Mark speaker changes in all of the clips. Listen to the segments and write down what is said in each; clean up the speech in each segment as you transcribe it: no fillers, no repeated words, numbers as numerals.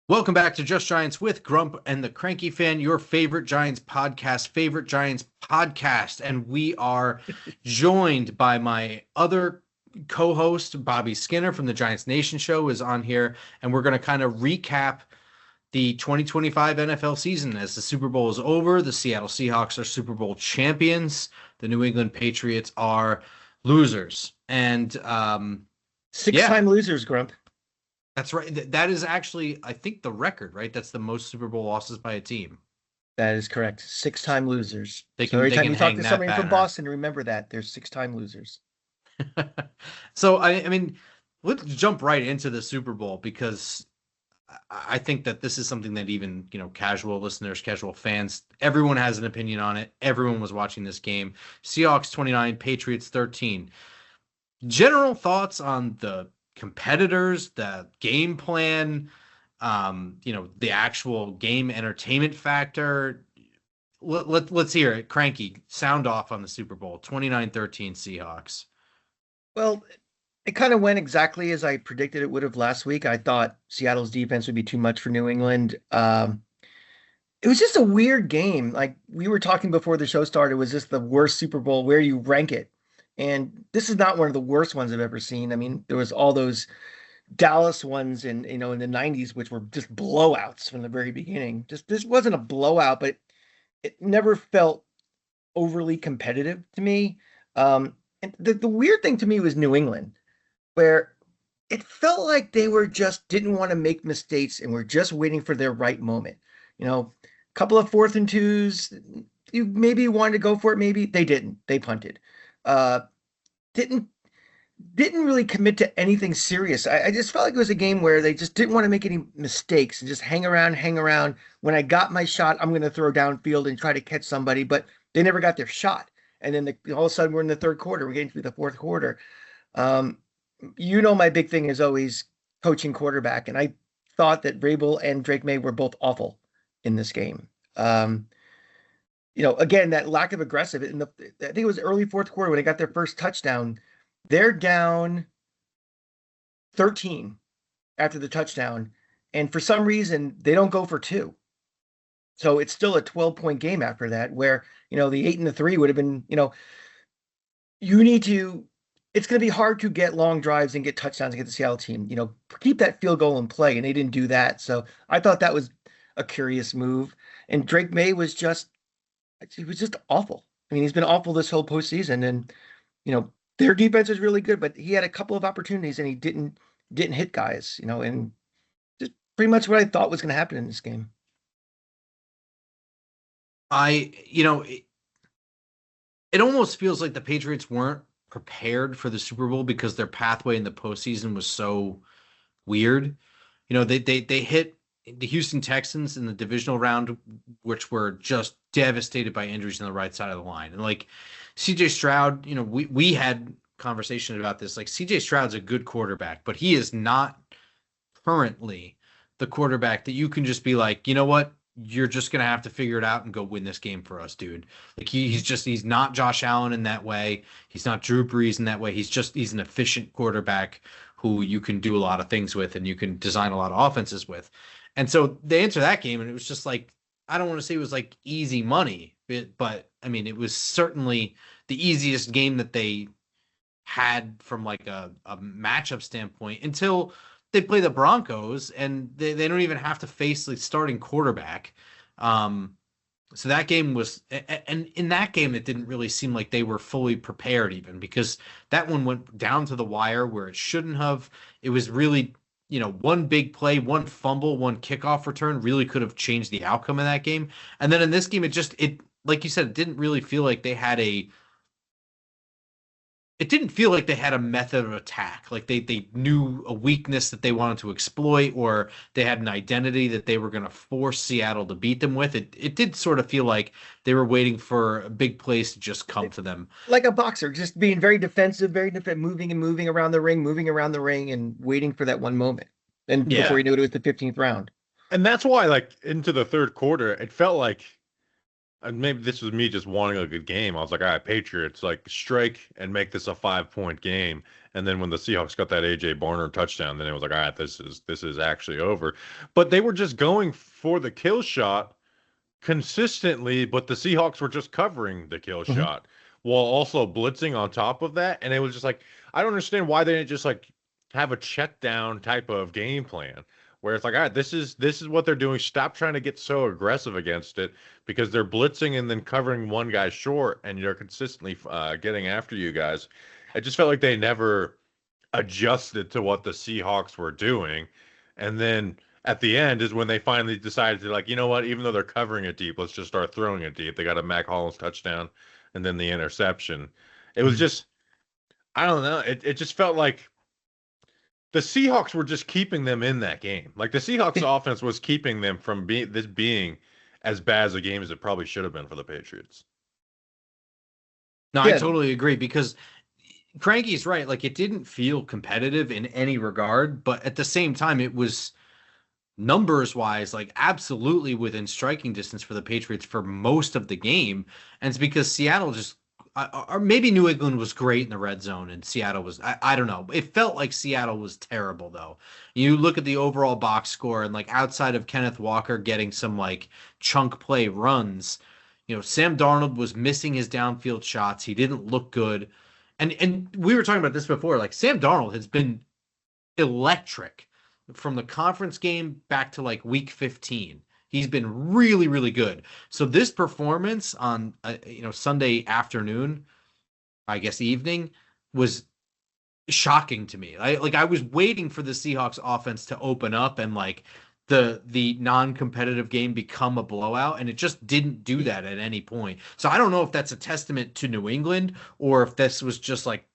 Speaker 1: Welcome back to Just Giants with Grump and the Cranky Fan, your favorite Giants podcast. And we are joined by my other co-host, Bobby Skinner from the Giants Nation Show is on here. And we're going to kind of recap the 2025 NFL season as the Super Bowl is over. The Seattle Seahawks are Super Bowl champions. The New England Patriots are losers. And
Speaker 2: Six-time losers, Grump.
Speaker 1: that's right. That is actually, I think, the record, right? That's the most Super Bowl losses by a team.
Speaker 2: That is correct. Six-time losers.
Speaker 1: They
Speaker 2: So
Speaker 1: can
Speaker 2: every
Speaker 1: they
Speaker 2: time
Speaker 1: can
Speaker 2: you talk
Speaker 1: hang
Speaker 2: to
Speaker 1: that
Speaker 2: somebody from
Speaker 1: banner.
Speaker 2: Boston, remember that. They're six-time losers.
Speaker 1: So I mean, let's jump right into the Super Bowl because I think that this is something that even, casual listeners, casual fans, everyone has an opinion on it. Everyone was watching this game. Seahawks 29, Patriots 13. General thoughts on the competitors, the game plan, the actual game entertainment factor. Let's hear it. Cranky, sound off on the Super Bowl. 29-13 Seahawks.
Speaker 2: Well, it kind of went exactly as I predicted it would have last week. I thought Seattle's defense would be too much for New England. It was just a weird game. Like we were talking before the show started, was this the worst Super Bowl? Where do you rank it? And this is not one of the worst ones I've ever seen. I mean, there was all those Dallas ones in the 90s, which were just blowouts from the very beginning. Just this wasn't a blowout, but it never felt overly competitive to me. And the weird thing to me was New England, where it felt like they were just didn't want to make mistakes and were just waiting for their right moment. A couple of 4th and 2s, you maybe wanted to go for it, maybe they didn't. They punted. Uh, didn't didn't really commit to anything serious. I just felt like it was a game where they just didn't want to make any mistakes and just hang around, hang around. When I got my shot, I'm going to throw downfield and try to catch somebody, but they never got their shot. And then all of a sudden we're in the third quarter. We're getting to the fourth quarter. Um, my big thing is always coaching quarterback. And I thought that Vrabel and Drake May were both awful in this game. Again, that lack of aggressive I think it was early fourth quarter when they got their first touchdown. They're down 13 after the touchdown, and for some reason they don't go for 2. So it's still a 12-point game after that, where the 8 and the 3 would have been, you need to. It's going to be hard to get long drives and get touchdowns against the Seattle team. Keep that field goal in play, and they didn't do that. So I thought that was a curious move. And Drake May was just awful. I mean, he's been awful this whole postseason, and their defense is really good, but he had a couple of opportunities and he didn't hit guys, and just pretty much what I thought was going to happen in this game.
Speaker 1: It almost feels like the Patriots weren't prepared for the Super Bowl because their pathway in the postseason was so weird. They hit the Houston Texans in the divisional round, which were just devastated by injuries on the right side of the line. And like CJ Stroud, we had conversation about this. Like CJ Stroud's a good quarterback, but he is not currently the quarterback that you can just be like, you know what? You're just going to have to figure it out and go win this game for us, dude. Like he's not Josh Allen in that way. He's not Drew Brees in that way. He's an efficient quarterback who you can do a lot of things with and you can design a lot of offenses with. And so they enter that game and it was just like, I don't want to say it was like easy money, but I mean, it was certainly the easiest game that they had from like a matchup standpoint until they play the Broncos and they don't even have to face the starting quarterback. So that game was, and in that game, it didn't really seem like they were fully prepared even because that one went down to the wire where it shouldn't have. It was really, one big play, one fumble, one kickoff return really could have changed the outcome of that game. And then in this game, like you said, it didn't really feel like they had it didn't feel like they had a method of attack. Like they knew a weakness that they wanted to exploit, or they had an identity that they were going to force Seattle to beat them with. It did sort of feel like they were waiting for a big place to just come to them.
Speaker 2: Like a boxer, just being very defensive, moving and moving around the ring, and waiting for that one moment. And before you knew it was the 15th round.
Speaker 3: And that's why, like, into the third quarter, it felt like and maybe this was me just wanting a good game. I was like, all right, Patriots, like strike and make this a 5 point game. And then when the Seahawks got that AJ Barner touchdown, then it was like, all right, this is actually over. But they were just going for the kill shot consistently, but the Seahawks were just covering the kill
Speaker 2: Mhm.
Speaker 3: shot while also blitzing on top of that. And it was just like, I don't understand why they didn't just like have a check down type of game plan where it's like, all right, this is what they're doing. Stop trying to get so aggressive against it because they're blitzing and then covering one guy short, and you're consistently getting after you guys. It just felt like they never adjusted to what the Seahawks were doing. And then at the end is when they finally decided to, like, you know what, even though they're covering it deep, let's just start throwing it deep. They got a Mac Hollins touchdown and then the interception. It was
Speaker 2: Mhm.
Speaker 3: just, I don't know. It just felt like the Seahawks were just keeping them in that game. Like the Seahawks offense was keeping them from being as bad as a game as it probably should have been for the Patriots.
Speaker 1: No, I
Speaker 2: Yeah,
Speaker 1: totally agree because Cranky's right. Like it didn't feel competitive in any regard, but at the same time, it was numbers wise, like absolutely within striking distance for the Patriots for most of the game. And it's because Seattle just, or maybe New England was great in the red zone and Seattle was, I don't know. It felt like Seattle was terrible though. You look at the overall box score and like outside of Kenneth Walker getting some like chunk play runs, Sam Darnold was missing his downfield shots. He didn't look good. And we were talking about this before. Like Sam Darnold has been electric from the conference game back to like week 15. He's been really, really good. So this performance on Sunday afternoon, I guess evening, was shocking to me. I was waiting for the Seahawks offense to open up and like the non-competitive game become a blowout, and it just didn't do that at any point. So I don't know if that's a testament to New England or if this was just like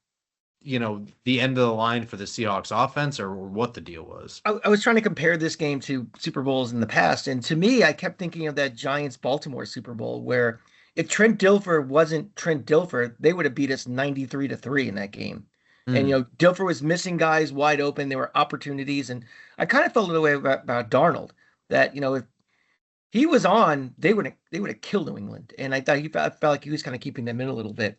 Speaker 1: the end of the line for the Seahawks offense or what the deal was.
Speaker 2: I was trying to compare this game to Super Bowls in the past, and to me, I kept thinking of that Giants Baltimore Super Bowl where if Trent Dilfer wasn't Trent Dilfer, they would have beat us 93-3 in that game. And
Speaker 1: Mm.
Speaker 2: Dilfer was missing guys wide open. There were opportunities, and I kind of felt the way about Darnold that if he was on, they would have killed New England, and I thought felt like he was kind of keeping them in a little bit.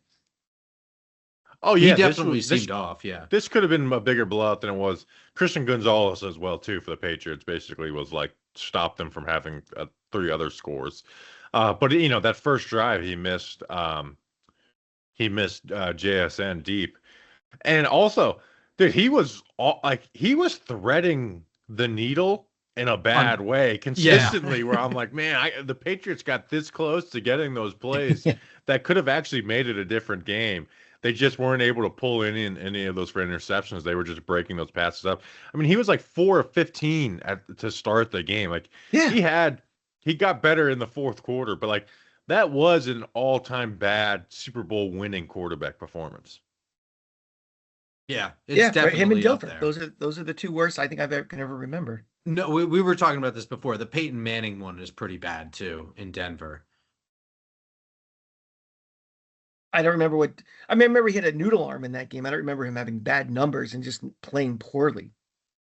Speaker 3: Oh
Speaker 1: He
Speaker 3: yeah, this was
Speaker 1: definitely
Speaker 3: this
Speaker 1: seemed off, yeah.
Speaker 3: this could have been a bigger blowout than it was. Christian Gonzalez as well too for the Patriots basically was like stopped them from having three other scores. But that first drive he missed JSN deep, and also, dude, he was threading the needle in a bad
Speaker 1: On
Speaker 3: way
Speaker 1: Yeah.
Speaker 3: consistently. Where I'm like, man, the Patriots got this close to getting those plays that could have actually made it a different game. They just weren't able to pull in any of those for interceptions. They were just breaking those passes up. I mean, he was like 4 of 15 to start the game. Like
Speaker 2: Yeah,
Speaker 3: he got better in the fourth quarter, but like that was an all-time bad Super Bowl winning quarterback performance.
Speaker 1: Yeah, it's
Speaker 2: yeah, right. Him and
Speaker 1: definitely up
Speaker 2: Dilfer.
Speaker 1: there.
Speaker 2: Those are the two worst I think can ever remember.
Speaker 1: No, we were talking about this before. The Peyton Manning one is pretty bad too in Denver.
Speaker 2: I don't remember I remember he had a noodle arm in that game. I don't remember him having bad numbers and just playing poorly.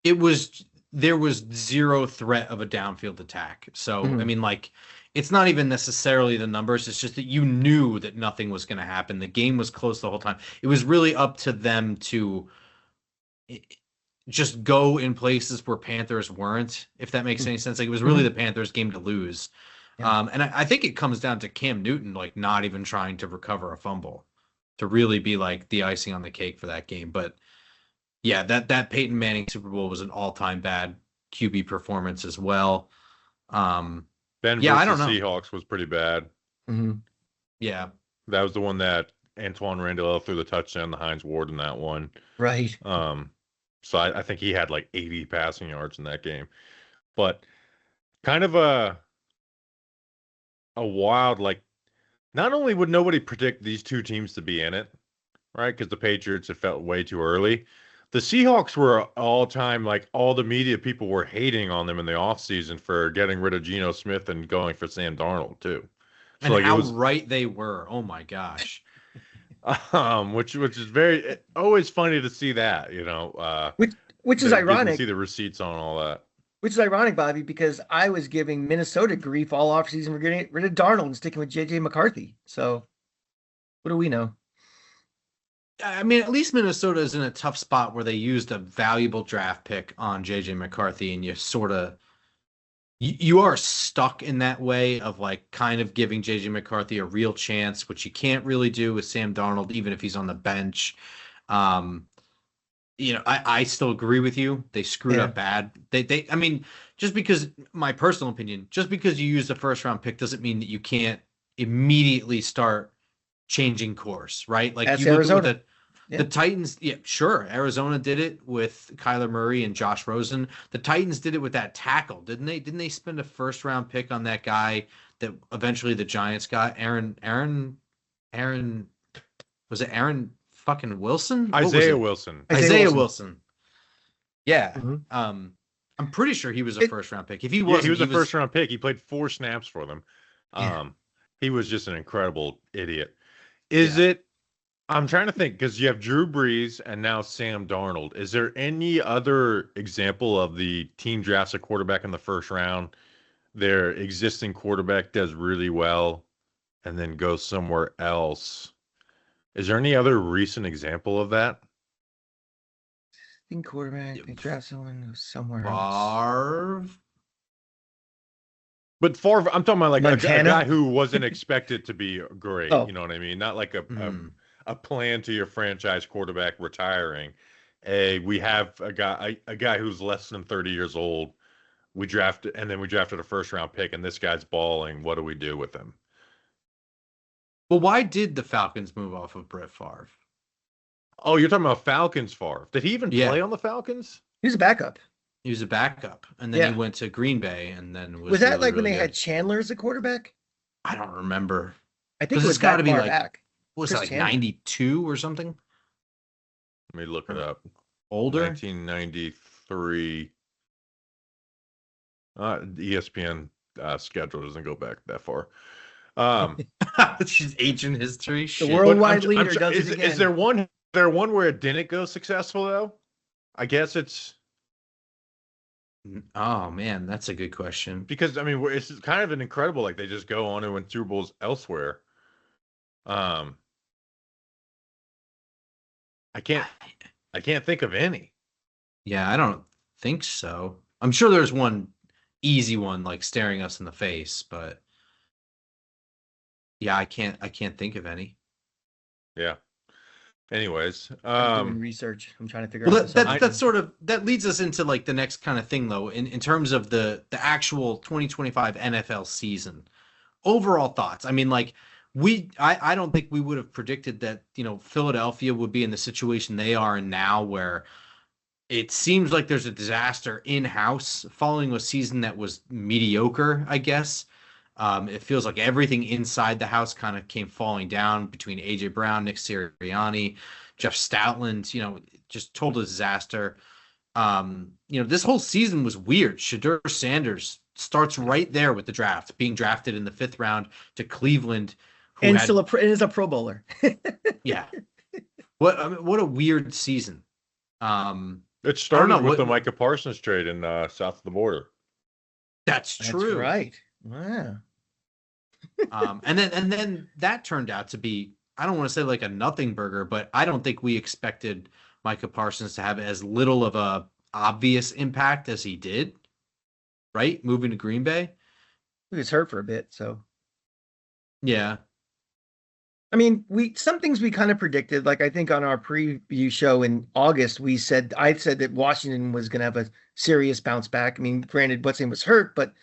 Speaker 1: There was zero threat of a downfield attack. So, I
Speaker 2: Mhm.
Speaker 1: mean, like, it's not even necessarily the numbers. It's just that you knew that nothing was going to happen. The game was close the whole time. It was really up to them to eh, just go in places where Panthers weren't, if that makes any sense. Like, it was really
Speaker 2: Mhm.
Speaker 1: the Panthers' game to lose.
Speaker 2: Yeah.
Speaker 1: And I think it comes down to Cam Newton, like, not even trying to recover a fumble to really be like the icing on the cake for that game. But yeah, that Peyton Manning Super Bowl was an all-time bad QB performance as well.
Speaker 3: Ben
Speaker 1: Yeah, I don't
Speaker 3: versus
Speaker 1: know.
Speaker 3: Seahawks was pretty bad.
Speaker 2: Mhm.
Speaker 1: Yeah.
Speaker 3: That was the one that Antoine Randall threw the touchdown to Hines Ward in that one.
Speaker 2: Right.
Speaker 3: Um, so I think he had like 80 passing yards in that game. But kind of a wild, like, not only would nobody predict these two teams to be in it, right? Because the Patriots had felt way too early. The Seahawks were all time, like all the media people were hating on them in the offseason for getting rid of Geno Smith and going for Sam Darnold too. So
Speaker 1: And
Speaker 3: like it
Speaker 1: how
Speaker 3: was
Speaker 1: right they were. Oh my gosh.
Speaker 3: which is very always funny to see that,
Speaker 2: Which which is
Speaker 3: getting to
Speaker 2: ironic.
Speaker 3: see the receipts on all that.
Speaker 2: Which is ironic, Bobby, because I was giving Minnesota grief all offseason for getting rid of Darnold and sticking with JJ McCarthy. So what do we know?
Speaker 1: I mean, at least Minnesota is in a tough spot where they used a valuable draft pick on JJ McCarthy, and you sort of you are stuck in that way of like kind of giving JJ McCarthy a real chance, which you can't really do with Sam Darnold, even if he's on the bench. Um, I still agree with you. They screwed up bad. I mean, just because my personal opinion, just because you use the first round pick doesn't mean that you can't immediately start changing course, right? Like
Speaker 2: That's
Speaker 1: you look
Speaker 2: Arizona.
Speaker 1: at the Titans. Yeah, sure. Arizona did it with Kyler Murray and Josh Rosen. The Titans did it with that tackle, didn't they? Didn't they spend a first round pick on that guy that eventually the Giants got? Aaron, was it Aaron fucking Wilson?
Speaker 3: Isaiah Wilson.
Speaker 1: Isaiah Wilson. Yeah.
Speaker 2: Mhm.
Speaker 1: I'm pretty sure he was a first round pick. If he wasn't,
Speaker 3: he was a first round pick. He played 4 snaps for them.
Speaker 1: Yeah.
Speaker 3: He was just an incredible idiot. I'm trying to think, because you have Drew Brees and now Sam Darnold. Is there any other example of the team drafts a quarterback in the first round, their existing quarterback does really well, and then goes somewhere else? Is there any other recent example of that?
Speaker 2: Quarterback, they draft someone somewhere
Speaker 1: else.
Speaker 3: But Favre, I'm talking about like a guy who wasn't
Speaker 2: Montana?
Speaker 3: expected to be great.
Speaker 2: Oh.
Speaker 3: You know what I mean? Not like a plan to your franchise quarterback retiring. We have a guy who's less than 30 years old. We drafted a first round pick, and this guy's balling. What do we do with him?
Speaker 1: Well, why did the Falcons move off of Brett Favre?
Speaker 3: Oh, you're talking about Falcons Favre. Did he even play on the Falcons?
Speaker 2: He was a backup.
Speaker 1: He was a backup, and then he went to Green Bay, and then
Speaker 2: was that
Speaker 1: really,
Speaker 2: like when
Speaker 1: really
Speaker 2: they had Chandler as a quarterback?
Speaker 1: I don't remember.
Speaker 2: I think it was got to be like
Speaker 1: back. Was it like 92 or something?
Speaker 3: Let me look it up.
Speaker 1: Older?
Speaker 3: 1993. ESPN schedule doesn't go back that far.
Speaker 1: She's ancient history.
Speaker 2: The worldwide leader does it again.
Speaker 3: Is there one where it didn't go successful though? I guess it's.
Speaker 1: Oh man, that's a good question.
Speaker 3: Because I mean, it's kind of an incredible. Like they just go on and win Super Bowls elsewhere. I can't think of any.
Speaker 1: Yeah, I don't think so. I'm sure there's one easy one like staring us in the face, but yeah, I can't think of any.
Speaker 3: Yeah. Anyways,
Speaker 2: I'm doing research. I'm trying to figure out.
Speaker 1: That leads us into like the next kind of thing though, in terms of the actual 2025 NFL season. Overall thoughts. I mean, like I don't think we would have predicted that, Philadelphia would be in the situation they are in now, where it seems like there's a disaster in-house following a season that was mediocre, I guess. It feels like everything inside the house kind of came falling down between A.J. Brown, Nick Sirianni, Jeff Stoutland, just total disaster. This whole season was weird. Shedeur Sanders starts right there with the draft, being drafted in the 5th round to Cleveland.
Speaker 2: And is a Pro Bowler.
Speaker 1: Yeah. What a weird season.
Speaker 3: It started with the Micah Parsons trade in south of the border.
Speaker 1: That's true.
Speaker 2: That's right. Wow.
Speaker 1: And then that turned out to be, I don't want to say like a nothing burger, but I don't think we expected Micah Parsons to have as little of a obvious impact as he did. Right? Moving to Green Bay.
Speaker 2: He was hurt for a bit, so.
Speaker 1: Yeah.
Speaker 2: I mean, some things we kind of predicted. Like I think on our preview show in August, I said that Washington was going to have a serious bounce back. I mean, granted, what's name was hurt, but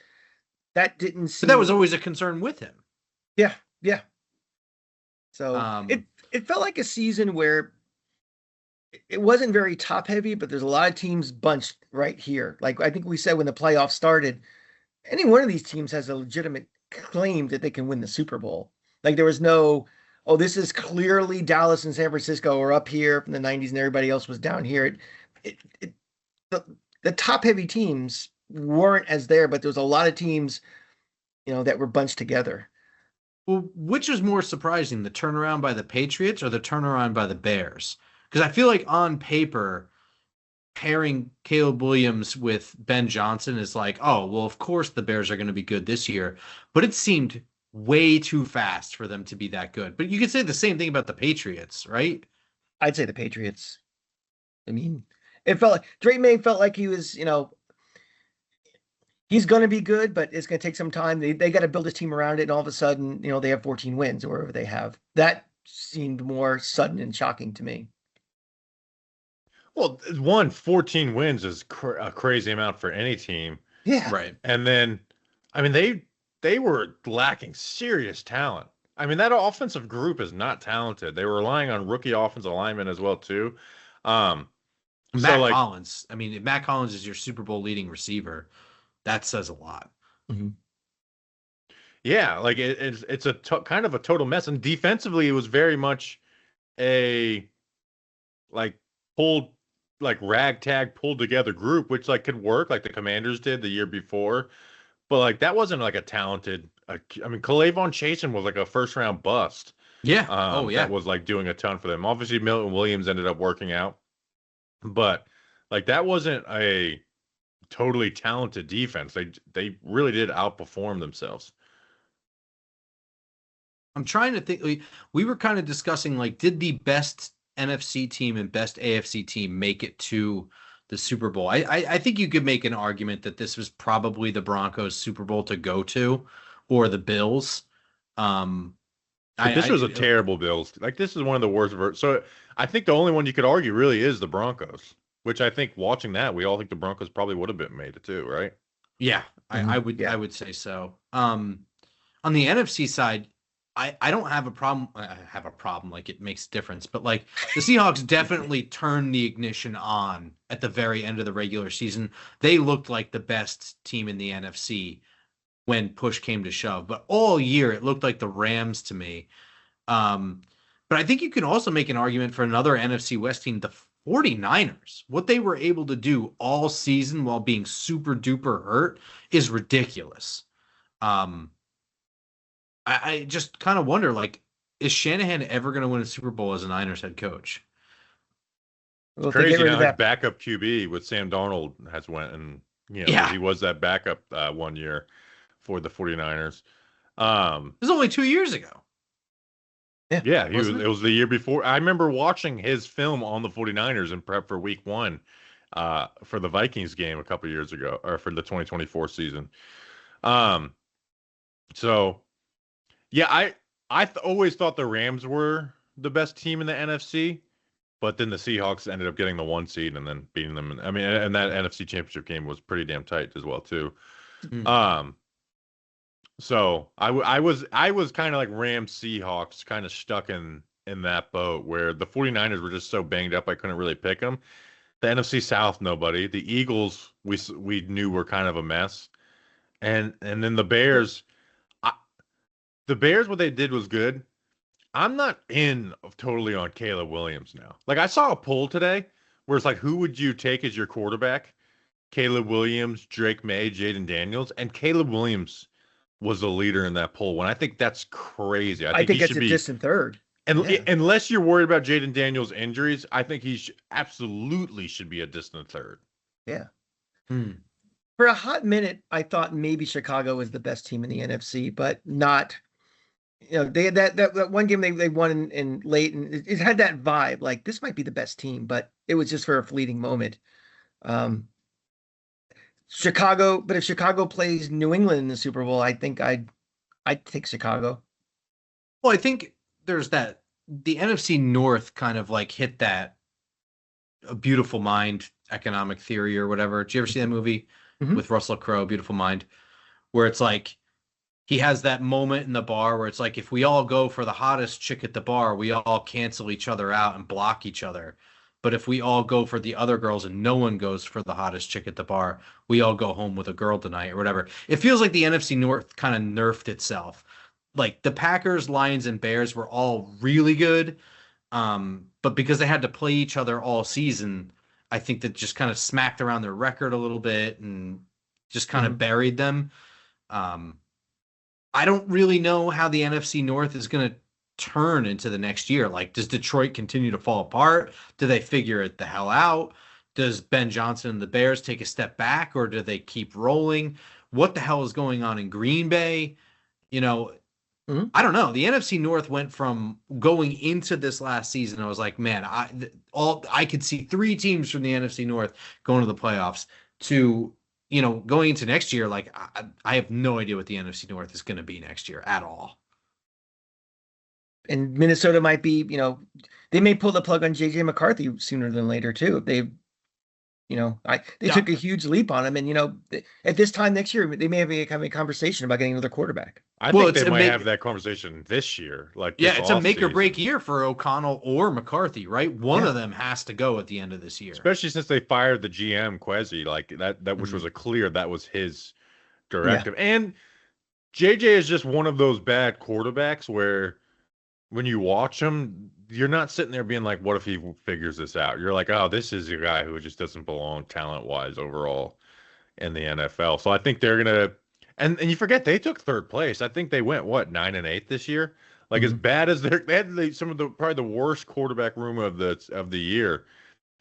Speaker 2: that didn't seem.
Speaker 1: But that was always a concern with him.
Speaker 2: Yeah. So it felt like a season where it wasn't very top heavy, but there's a lot of teams bunched right here. Like I think we said when the playoffs started, any one of these teams has a legitimate claim that they can win the Super Bowl. Like there was no, this is clearly Dallas and San Francisco are up here from the 90s and everybody else was down here. The top heavy teams weren't as there, but there was a lot of teams, that were bunched together.
Speaker 1: Well, which was more surprising, the turnaround by the Patriots or the turnaround by the Bears? Because I feel like on paper, pairing Caleb Williams with Ben Johnson is like, oh, well, of course the Bears are going to be good this year. But it seemed way too fast for them to be that good. But you could say the same thing about the Patriots, right?
Speaker 2: I'd say the Patriots. I mean, it felt like Drake May felt like he was, he's going to be good, but it's going to take some time. They got to build a team around it. And all of a sudden, they have 14 wins or whatever they have. That seemed more sudden and shocking to me.
Speaker 3: Well, 14 wins is a crazy amount for any team.
Speaker 2: Yeah.
Speaker 1: Right.
Speaker 3: And then, I mean, they were lacking serious talent. I mean, that offensive group is not talented. They were relying on rookie offensive linemen as well, too.
Speaker 1: Matt Collins. I mean, if Matt Collins is your Super Bowl leading receiver, that says a lot.
Speaker 2: Mm-hmm.
Speaker 3: Yeah, like it's a kind of a total mess. And defensively, it was very much a ragtag pulled together group, which could work like the Commanders did the year before. But that wasn't a talented. I mean, K'Lavon Chasen was a first round bust.
Speaker 1: Yeah.
Speaker 3: That was doing a ton for them. Obviously, Milton Williams ended up working out, but that wasn't a totally talented defense. They really did outperform themselves.
Speaker 1: I'm trying to think. We were kind of discussing did the best NFC team and best AFC team make it to the Super Bowl? I think you could make an argument that this was probably the Broncos' Super Bowl to go to, or the Bills.
Speaker 3: This was a terrible Bills. This is one of the worst. So I think the only one you could argue really is the Broncos, which I think watching that, we all think the Broncos probably would have made it too, right?
Speaker 1: Yeah, I would say so. On the NFC side, I don't have a problem. I have a problem. It makes a difference. But the Seahawks definitely turned the ignition on at the very end of the regular season. They looked like the best team in the NFC when push came to shove. But all year, it looked like the Rams to me. But I think you can also make an argument for another NFC West team, the 49ers. What they were able to do all season while being super duper hurt is ridiculous. I just kind of wonder, is Shanahan ever going to win a Super Bowl as a Niners head coach?
Speaker 3: It's crazy now. His backup QB with Sam Darnold has went, and he was that backup 1 year for the 49ers.
Speaker 1: It was only 2 years ago.
Speaker 3: Yeah, it was the year before. I remember watching his film on the 49ers in prep for week 1 for the Vikings game a couple years ago, or for the 2024 season. So yeah, I always thought the Rams were the best team in the NFC, but then the Seahawks ended up getting the 1 seed and then beating them. I mean, and that NFC Championship game was pretty damn tight as well too. Mm-hmm. So I was kind of like Rams Seahawks, kind of stuck in that boat where the 49ers were just so banged up I couldn't really pick them. The NFC South, nobody. The Eagles we knew were kind of a mess, and then the Bears. The Bears, what they did was good. I'm not totally on Caleb Williams now. I saw a poll today where it's who would you take as your quarterback? Caleb Williams, Drake May, Jaden Daniels, and Caleb Williams was the leader in that poll. When I think that's crazy. I think
Speaker 2: it's a distant third.
Speaker 3: And unless you're worried about Jaden Daniels' injuries, I think he absolutely should be a distant third.
Speaker 2: Yeah. For a hot minute, I thought maybe Chicago was the best team in the NFC, but not. They had that one game they won in late, and it had that vibe. This might be the best team, but it was just for a fleeting moment. Chicago, but if Chicago plays New England in the Super Bowl, I think I'd take Chicago.
Speaker 1: Well, I think there's the NFC North kind of hit that A Beautiful Mind economic theory or whatever. Did you ever see that movie with Russell Crowe, Beautiful Mind, where it's he has that moment in the bar where it's if we all go for the hottest chick at the bar, we all cancel each other out and block each other. But if we all go for the other girls and no one goes for the hottest chick at the bar, we all go home with a girl tonight or whatever. It feels like the NFC North kind of nerfed itself. The Packers, Lions, and Bears were all really good. But because they had to play each other all season, I think that just kind of smacked around their record a little bit and just kind of buried them. I don't really know how the NFC North is going to turn into the next year. Does Detroit continue to fall apart? Do they figure it the hell out? Does Ben Johnson and the Bears take a step back, or do they keep rolling? What the hell is going on in Green Bay? You know, I don't know. The NFC North went from going into this last season, I was like, man, I could see three teams from the NFC North going to the playoffs to, going into next year. Like, I have no idea what the NFC North is going to be next year at all.
Speaker 2: And Minnesota might be, they may pull the plug on JJ McCarthy sooner than later too. They took a huge leap on him, and at this time next year, they may have a conversation about getting another quarterback.
Speaker 3: I think they might have that conversation this year.
Speaker 1: It's a make or break year for O'Connell or McCarthy, right? One of them has to go at the end of this year,
Speaker 3: especially since they fired the GM Quezzy, like that, which was that was his directive. Yeah. And JJ is just one of those bad quarterbacks where when you watch him, you're not sitting there being like, what if he figures this out? You're like, oh, this is a guy who just doesn't belong talent-wise overall in the NFL. So I think they're going to – and you forget they took third place. I think they went, 9-8 this year? Like as bad as they had some of probably the worst quarterback room of the year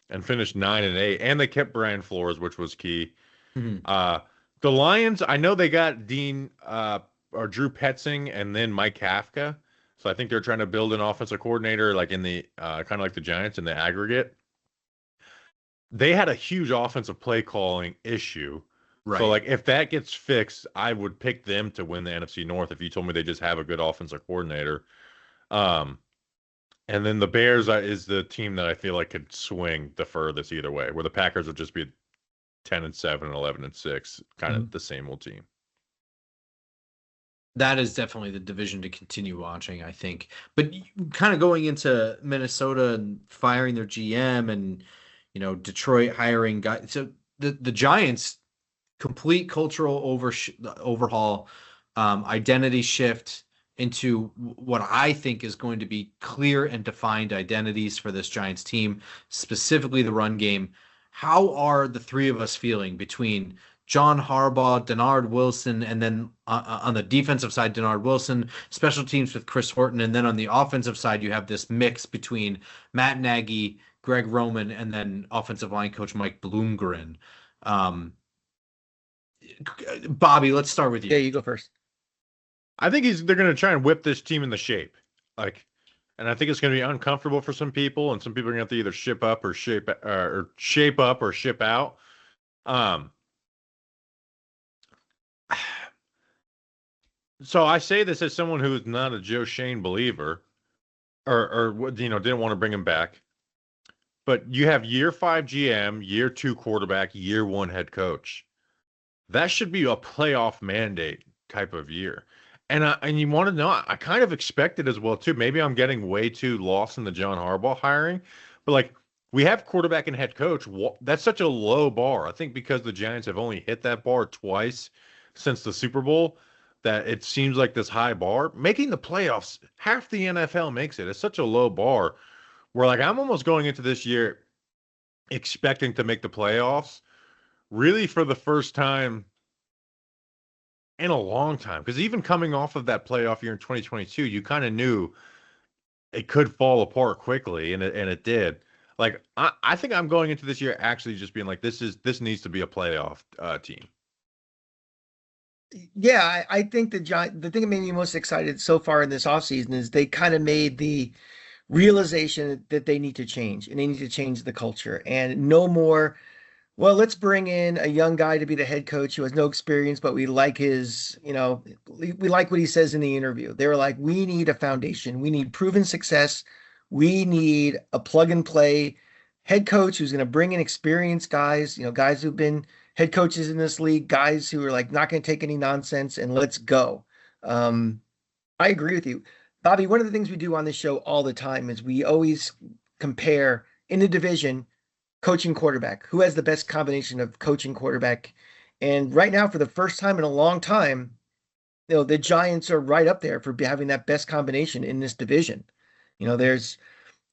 Speaker 3: and finished 9-8. And they kept Brian Flores, which was key. The Lions, I know they got Drew Petzing and then Mike Kafka. So I think they're trying to build an offensive coordinator like in the kind of like the Giants in the aggregate. They had a huge offensive play calling issue. Right. So like if that gets fixed, I would pick them to win the NFC North if you told me they just have a good offensive coordinator. And then the Bears is the team that I feel like could swing the furthest either way, where the Packers would just be 10-7 and 11-6, kind of the same old team.
Speaker 1: That is definitely the division to continue watching, I think. But kind of going into Minnesota and firing their GM and, Detroit hiring guys. So the Giants, complete cultural overhaul, identity shift into what I think is going to be clear and defined identities for this Giants team, specifically the run game. How are the three of us feeling between John Harbaugh, Denard Wilson, and then on the defensive side, Denard Wilson, special teams with Chris Horton, and then on the offensive side, you have this mix between Matt Nagy, Greg Roman, and then offensive line coach Mike Bloomgren. Bobby, let's start with you.
Speaker 2: Yeah, you go first.
Speaker 3: I think they're going to try and whip this team into shape, and I think it's going to be uncomfortable for some people, and some people are going to have to either shape up or ship out. So I say this as someone who is not a Joe Shane believer, or didn't want to bring him back. But you have year 5 GM, year 2 quarterback, year 1 head coach. That should be a playoff mandate type of year. And you want to know, I kind of expect it as well too. Maybe I'm getting way too lost in the John Harbaugh hiring, but we have quarterback and head coach. That's such a low bar. I think because the Giants have only hit that bar twice since the Super Bowl, that it seems like this high bar. Making the playoffs, half the NFL makes it. It's such a low bar where I'm almost going into this year expecting to make the playoffs really for the first time in a long time. Because even coming off of that playoff year in 2022, you kind of knew it could fall apart quickly, and it did. I think I'm going into this year actually just being like, this needs to be a playoff team.
Speaker 2: Yeah, I think the thing that made me most excited so far in this offseason is they kind of made the realization that they need to change, and they need to change the culture, and no more, well, let's bring in a young guy to be the head coach who has no experience, but we like his, we like what he says in the interview. They were like, we need a foundation. We need proven success. We need a plug and play head coach who's going to bring in experienced guys, guys who've been head coaches in this league, guys who are not going to take any nonsense, and let's go. I agree with you. Bobby, one of the things we do on this show all the time is we always compare in the division coaching quarterback. Who has the best combination of coaching quarterback? And right now, for the first time in a long time, the Giants are right up there for having that best combination in this division. There's,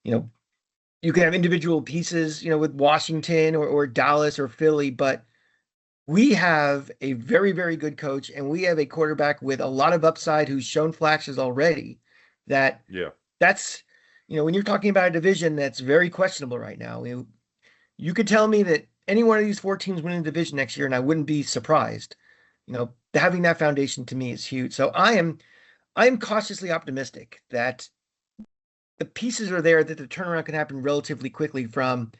Speaker 2: you can have individual pieces, with Washington or Dallas or Philly, but we have a very, very good coach, and we have a quarterback with a lot of upside who's shown flashes already. That's, when you're talking about a division that's very questionable right now, You could tell me that any one of these four teams win the division next year, and I wouldn't be surprised. Having that foundation to me is huge. So I am cautiously optimistic that the pieces are there, that the turnaround can happen relatively quickly from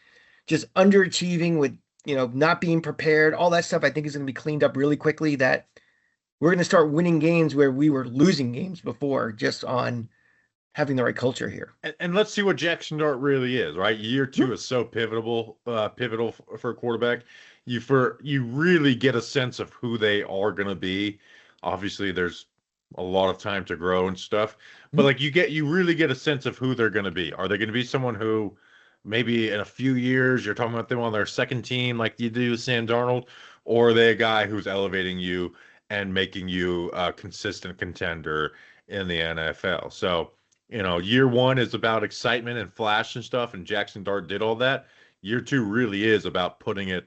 Speaker 2: just underachieving with, not being prepared. All that stuff I think is going to be cleaned up really quickly, that we're going to start winning games where we were losing games before, just on having the right culture here.
Speaker 3: And let's see what Jackson Dart really is, right? Year two is so pivotal for a quarterback. You really get a sense of who they are going to be. Obviously, there's a lot of time to grow and stuff, but like you really get a sense of who they're going to be. Are they going to be someone who maybe in a few years you're talking about them on their second team like you do with Sam Darnold, or are they a guy who's elevating you and making you a consistent contender in the NFL? So, year one is about excitement and flash and stuff, and Jackson Dart did all that. Year two really is about putting it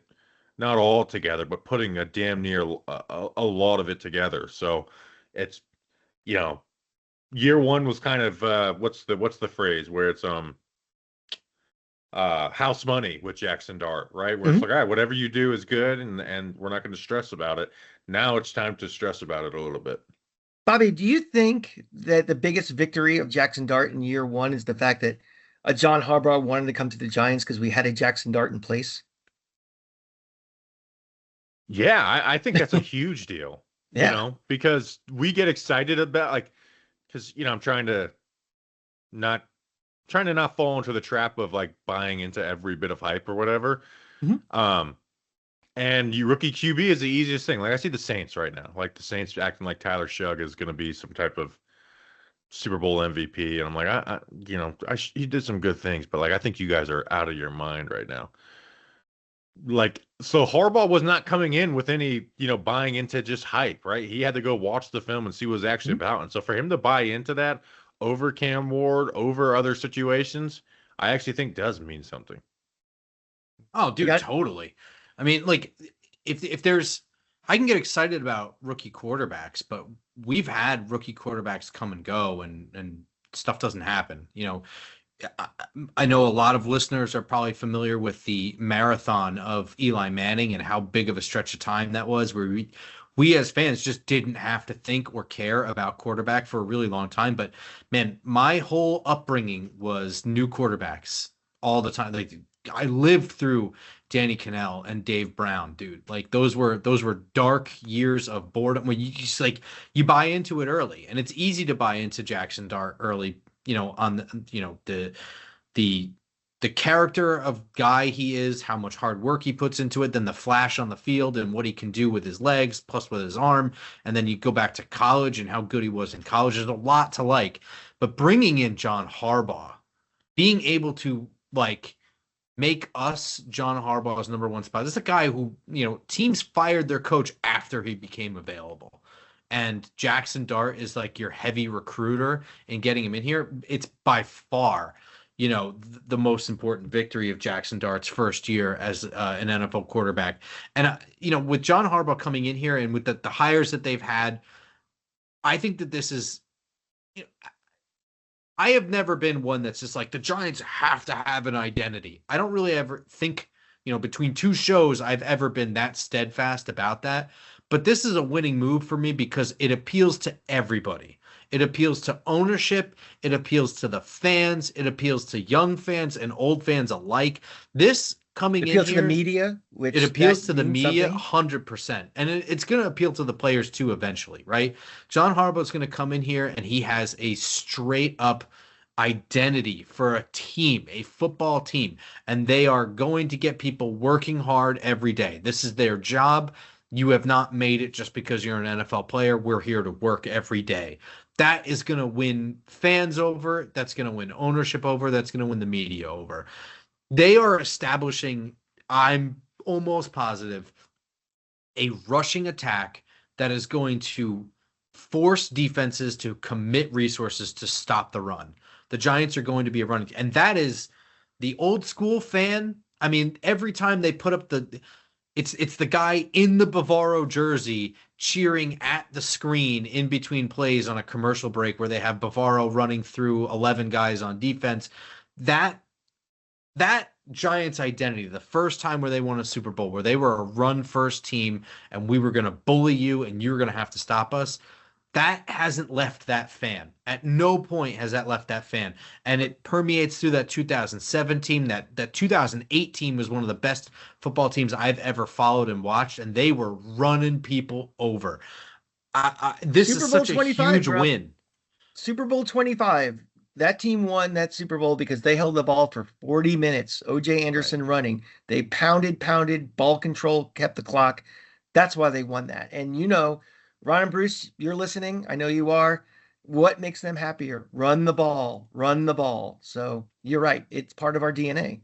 Speaker 3: not all together, but putting a damn near a lot of it together. So it's, year one was kind of what's the phrase where it's house money with Jackson Dart, right? Where it's like, all right, whatever you do is good, and we're not going to stress about it. Now it's time to stress about it a little bit.
Speaker 2: Bobby, do you think that the biggest victory of Jackson Dart in year one is the fact that John Harbaugh wanted to come to the Giants because we had a Jackson Dart in place?
Speaker 3: Yeah, I think that's a huge deal.
Speaker 2: Yeah.
Speaker 3: Because we get excited about because I'm trying to not fall into the trap of like buying into every bit of hype or whatever. And you rookie QB is the easiest thing. Like I see the Saints right now, like the Saints acting like Tyler Shugg is going to be some type of Super Bowl MVP, and I'm like, he did some good things, but like I think you guys are out of your mind right now. Like, so Harbaugh was not coming in with any, buying into just hype, right? He had to go watch the film and see what it was actually about. And so for him to buy into that over Cam Ward, over other situations, I actually think does mean something.
Speaker 1: Oh, dude, totally. I mean, like, if there's, I can get excited about rookie quarterbacks, but we've had rookie quarterbacks come and go, and stuff doesn't happen. I know a lot of listeners are probably familiar with the marathon of Eli Manning and how big of a stretch of time that was, where we as fans just didn't have to think or care about quarterback for a really long time. But man, my whole upbringing was new quarterbacks all the time. Like I lived through Danny Cannell and Dave Brown, dude. Like those were dark years of boredom when you just you buy into it early, and it's easy to buy into Jackson Dart early. On the character of guy he is, how much hard work he puts into it, then the flash on the field and what he can do with his legs, plus with his arm, and then you go back to college and how good he was in college. There's a lot to like, but bringing in John Harbaugh, being able to make us John Harbaugh's number one spot. This is a guy who, teams fired their coach after he became available. And Jackson Dart is like your heavy recruiter and getting him in here. It's by far, the most important victory of Jackson Dart's first year as an NFL quarterback. And, with John Harbaugh coming in here and with the hires that they've had, I think that this is, I have never been one that's just like the Giants have to have an identity. I don't really ever think, between two shows, I've ever been that steadfast about that. But this is a winning move for me because it appeals to everybody. It appeals to ownership. It appeals to the fans. It appeals to young fans and old fans alike. This coming in here,
Speaker 2: it appeals to the media.
Speaker 1: It appeals to the media 100%. And it's going to appeal to the players too eventually, right? John Harbaugh is going to come in here and he has a straight up identity for a team, a football team. And they are going to get people working hard every day. This is their job. You have not made it just because you're an NFL player. We're here to work every day. That is going to win fans over. That's going to win ownership over. That's going to win the media over. They are establishing, I'm almost positive, a rushing attack that is going to force defenses to commit resources to stop the run. The Giants are going to be a running, and that is the old school fan. I mean, every time they put up it's the guy in the Bavaro jersey cheering at the screen in between plays on a commercial break where they have Bavaro running through 11 guys on defense. That Giants' identity, the first time where they won a Super Bowl, where they were a run first team and we were going to bully you and you were going to have to stop us, that hasn't left that fan. At no point has that left that fan. And it permeates through that 2007 team. That 2008 team was one of the best football teams I've ever followed and watched, and they were running people over. This
Speaker 2: Super
Speaker 1: is
Speaker 2: Bowl
Speaker 1: such a
Speaker 2: 25,
Speaker 1: huge
Speaker 2: Grump.
Speaker 1: win.
Speaker 2: Super Bowl 25. That team won that Super Bowl because they held the ball for 40 minutes. OJ Anderson running. They pounded, ball control, kept the clock. That's why they won that. And Ron and Bruce, you're listening. I know you are. What makes them happier? Run the ball, run the ball. So you're right. It's part of our DNA.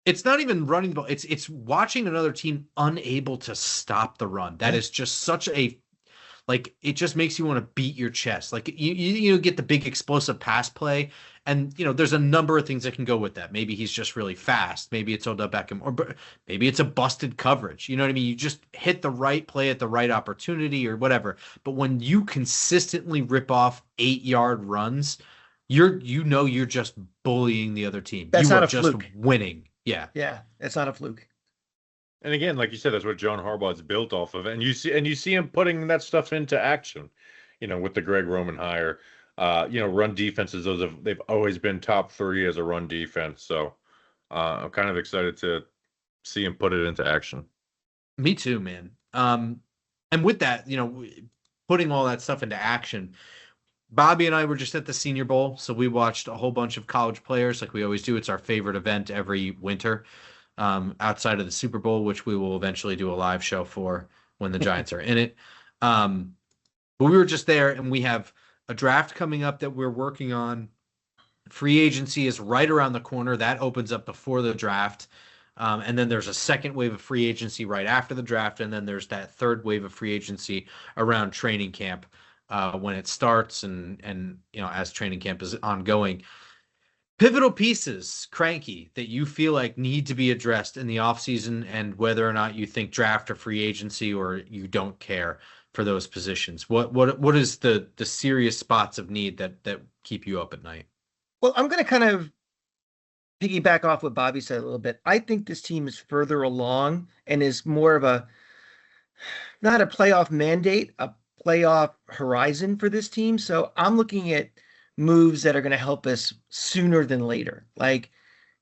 Speaker 1: It's not even running the ball. It's watching another team unable to stop the run. That is just such a it just makes you want to beat your chest. Like you get the big explosive pass play, and there's a number of things that can go with that. Maybe he's just really fast. Maybe it's Odell Beckham, or maybe it's a busted coverage. You know what I mean? You just hit the right play at the right opportunity or whatever. But when you consistently rip off 8-yard runs, you're just bullying the other team.
Speaker 2: That's
Speaker 1: you
Speaker 2: not
Speaker 1: are
Speaker 2: a
Speaker 1: just
Speaker 2: fluke.
Speaker 1: winning. Yeah.
Speaker 2: Yeah, that's not a fluke.
Speaker 3: And again, like you said, that's what John Harbaugh is built off of, and you see him putting that stuff into action. With the Greg Roman hire, run defenses. They've always been top 3 as a run defense. So I'm kind of excited to see him put it into action.
Speaker 1: Me too, man. And with that, putting all that stuff into action, Bobby and I were just at the Senior Bowl, so we watched a whole bunch of college players like we always do. It's our favorite event every winter. Outside of the Super Bowl, which we will eventually do a live show for when the Giants are in it. But we were just there, and we have a draft coming up that we're working on. Free agency is right around the corner. That opens up before the draft. And then there's a second wave of free agency right after the draft. And then there's that third wave of free agency around training camp when it starts and as training camp is ongoing. Pivotal pieces, Cranky, that you feel like need to be addressed in the offseason, and whether or not you think draft or free agency or you don't care for those positions. What is the serious spots of need that keep you up at night?
Speaker 2: Well, I'm going to kind of piggyback off what Bobby said a little bit. I think this team is further along and is more of not a playoff mandate, a playoff horizon for this team. So I'm looking at moves that are going to help us sooner than later. Like,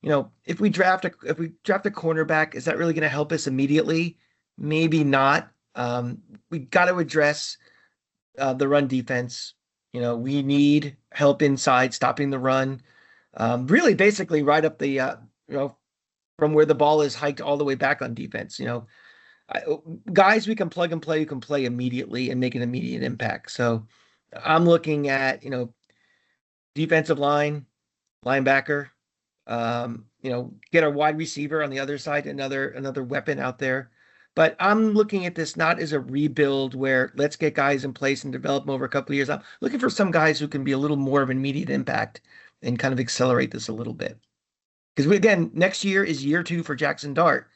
Speaker 2: if we draft a cornerback, is that really going to help us immediately? Maybe not. We got to address the run defense. We need help inside stopping the run. Really, basically, right up the from where the ball is hiked all the way back on defense. Guys we can plug and play who can play immediately and make an immediate impact. So I'm looking at defensive line, linebacker, get a wide receiver on the other side, another weapon out there. But I'm looking at this not as a rebuild where let's get guys in place and develop them over a couple of years. I'm looking for some guys who can be a little more of an immediate impact and kind of accelerate this a little bit. Because again, next year is year 2 for Jackson Dart.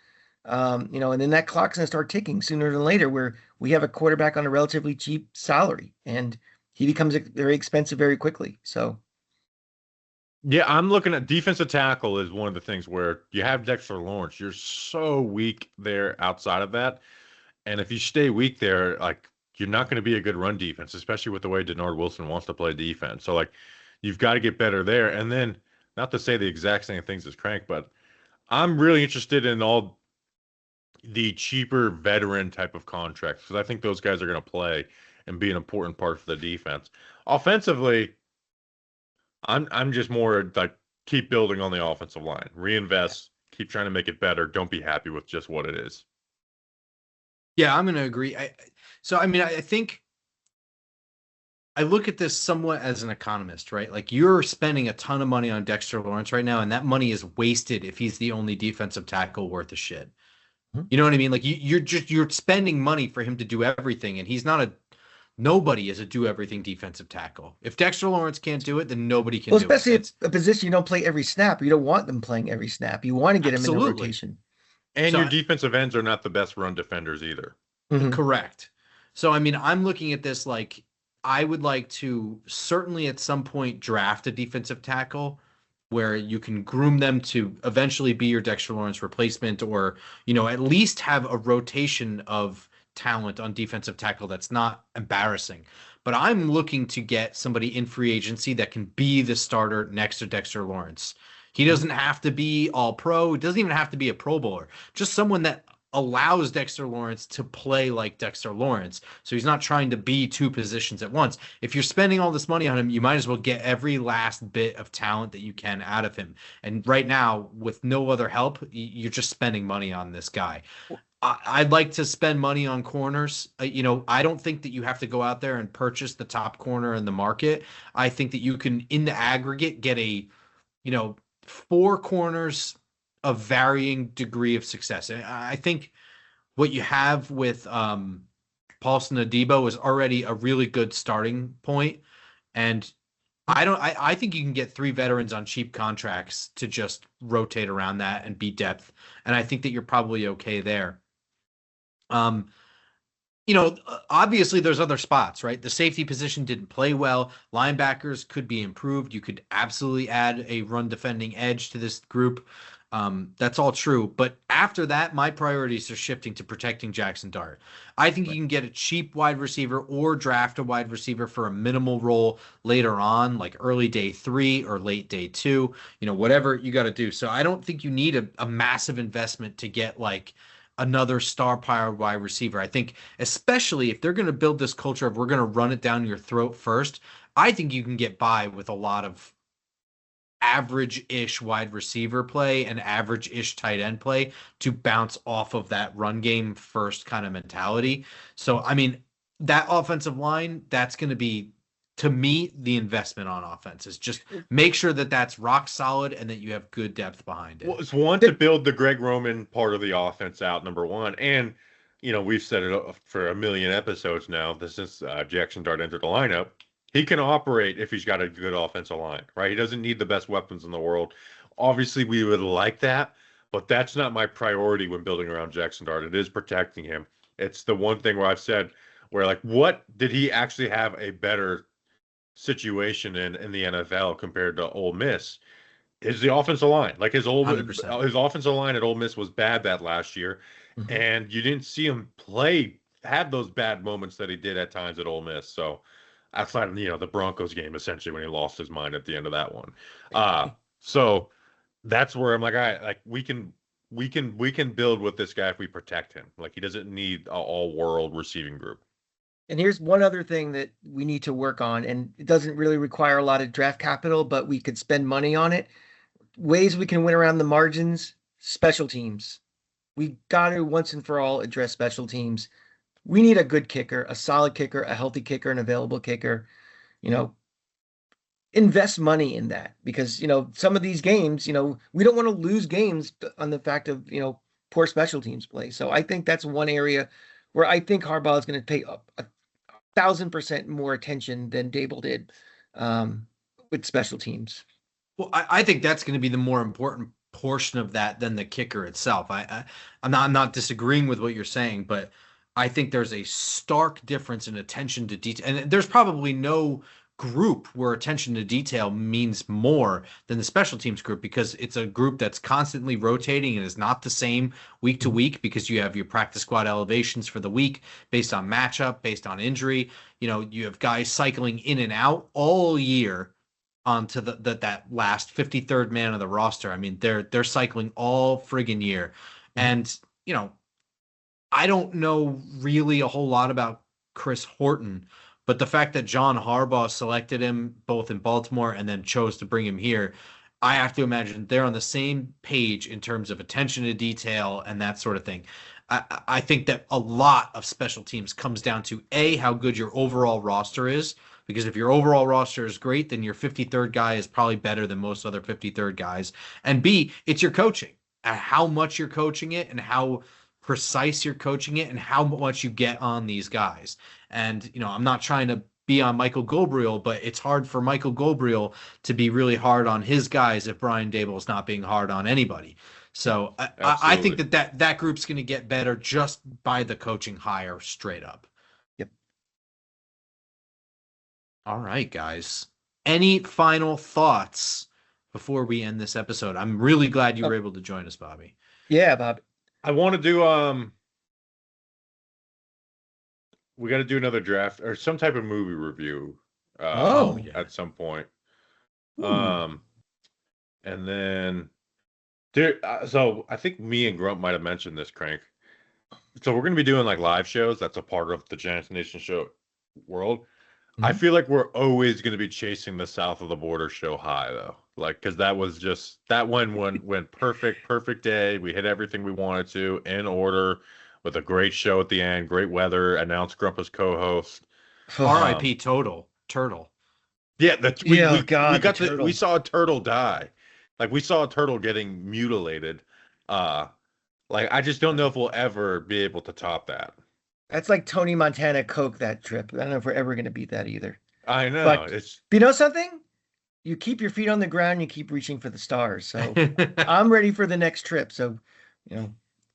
Speaker 2: And then that clock's gonna start ticking sooner than later, where we have a quarterback on a relatively cheap salary and he becomes very expensive very quickly. So
Speaker 3: yeah, I'm looking at defensive tackle is one of the things where you have Dexter Lawrence. You're so weak there outside of that. And if you stay weak there, you're not going to be a good run defense, especially with the way Denard Wilson wants to play defense. So, you've got to get better there. And then, not to say the exact same things as Crank, but I'm really interested in all the cheaper veteran type of contracts because I think those guys are going to play and be an important part for the defense. Offensively, I'm just more keep building on the offensive line, reinvest, keep trying to make it better. Don't be happy with just what it is.
Speaker 1: Yeah, I'm going to agree. I think I look at this somewhat as an economist, right? Like you're spending a ton of money on Dexter Lawrence right now, and that money is wasted if he's the only defensive tackle worth a shit. Mm-hmm. You know what I mean? Like you're spending money for him to do everything, and he's not nobody is a do everything defensive tackle. If Dexter Lawrence can't do it, then nobody can do it.
Speaker 2: Especially if a position you don't play every snap. You don't want them playing every snap. You want to get him in the rotation.
Speaker 3: And your defensive ends are not the best run defenders either.
Speaker 1: Mm-hmm. Correct. So, I'm looking at this like I would like to certainly at some point draft a defensive tackle, where you can groom them to eventually be your Dexter Lawrence replacement, or, at least have a rotation of talent on defensive tackle that's not embarrassing. But I'm looking to get somebody in free agency that can be the starter next to Dexter Lawrence. He doesn't have to be all pro. It doesn't even have to be a pro bowler. Just someone that allows Dexter Lawrence to play like Dexter Lawrence. So he's not trying to be two positions at once. If you're spending all this money on him, you might as well get every last bit of talent that you can out of him. And right now, with no other help, you're just spending money on this guy. I'd like to spend money on corners. I don't think that you have to go out there and purchase the top corner in the market. I think that you can, in the aggregate, get four corners of varying degree of success. And I think what you have with Paulson Adebo is already a really good starting point. And I think you can get three veterans on cheap contracts to just rotate around that and be depth. And I think that you're probably okay there. Obviously there's other spots, right? The safety position didn't play well. Linebackers could be improved. You could absolutely add a run defending edge to this group. That's all true. But after that, my priorities are shifting to protecting Jackson Dart. I think you can get a cheap wide receiver or draft a wide receiver for a minimal role later on, like early day 3 or late day 2, whatever you got to do. So I don't think you need a massive investment to get like another star power wide receiver. I think, especially if they're going to build this culture of we're going to run it down your throat first, I think you can get by with a lot of average-ish wide receiver play and average-ish tight end play to bounce off of that run game first kind of mentality. So, I mean, that offensive line, that's going to be, to me, the investment on offense is just make sure that that's rock solid and that you have good depth behind it.
Speaker 3: Well, it's one to build the Greg Roman part of the offense out, number one. And, we've said it for a million episodes now. This is Jackson Dart entered the lineup. He can operate if he's got a good offensive line, right? He doesn't need the best weapons in the world. Obviously, we would like that, but that's not my priority when building around Jackson Dart. It is protecting him. It's the one thing where I've said, what did he actually have a better situation in the NFL compared to Ole Miss? Is the offensive line. Like his offensive line at Ole Miss was bad that last year, and you didn't see him have those bad moments that he did at times at Ole Miss. So outside of the Broncos game, essentially when he lost his mind at the end of that one. So that's where I'm like, all right, like we can build with this guy if we protect him. Like he doesn't need an all-world receiving group.
Speaker 2: And here's one other thing that we need to work on, and it doesn't really require a lot of draft capital, but we could spend money on it. Ways we can win around the margins, special teams. We got to once and for all address special teams. We need a good kicker, a solid kicker, a healthy kicker, an available kicker. Invest money in that because, some of these games, we don't want to lose games on the fact of, poor special teams play. So I think that's one area where I think Harbaugh is going to pay 1,000% more attention than Dable did with special teams.
Speaker 1: Well, I think that's going to be the more important portion of that than the kicker itself. I'm not disagreeing with what you're saying, but I think there's a stark difference in attention to detail. And there's probably no group where attention to detail means more than the special teams group because it's a group that's constantly rotating and is not the same week to week because you have your practice squad elevations for the week based on matchup, based on injury. You have guys cycling in and out all year onto that last 53rd man of the roster. I mean, they're cycling all friggin' year. And, I don't know really a whole lot about Chris Horton, but the fact that John Harbaugh selected him both in Baltimore and then chose to bring him here, I have to imagine they're on the same page in terms of attention to detail and that sort of thing. I think that a lot of special teams comes down to how good your overall roster is, because if your overall roster is great, then your 53rd guy is probably better than most other 53rd guys. And B, it's your coaching, how much you're coaching it and how precise you're coaching it and how much you get on these guys. And, I'm not trying to be on Michael Gabriel, but it's hard for Michael Gabriel to be really hard on his guys if Brian Dable is not being hard on anybody. So I think that group's going to get better just by the coaching hire straight up.
Speaker 2: Yep.
Speaker 1: All right, guys. Any final thoughts before we end this episode. I'm really glad you were able to join us, Bobby.
Speaker 2: Yeah, Bob.
Speaker 3: I want to do we got to do another draft or some type of movie review at some point. And then there so I think me and Grump might have mentioned this, Crank. So we're going to be doing like live shows. That's a part of the Giants Nation show world. I feel like we're always going to be chasing the south of the border show high, though. Like, because that was just that one went perfect day. We hit everything we wanted to in order with a great show at the end, great weather. Announced Grump as co-host.
Speaker 1: R.I.P. Turtle.
Speaker 3: Yeah,
Speaker 2: God,
Speaker 3: we saw a turtle die. Like we saw a turtle getting mutilated. Like I just don't know if we'll ever be able to top that.
Speaker 2: That's like Tony Montana Coke that trip. I don't know if we're ever going to beat that either.
Speaker 3: I know.
Speaker 2: But you know something? You keep your feet on the ground, you keep reaching for the stars. So I'm ready for the next trip. So,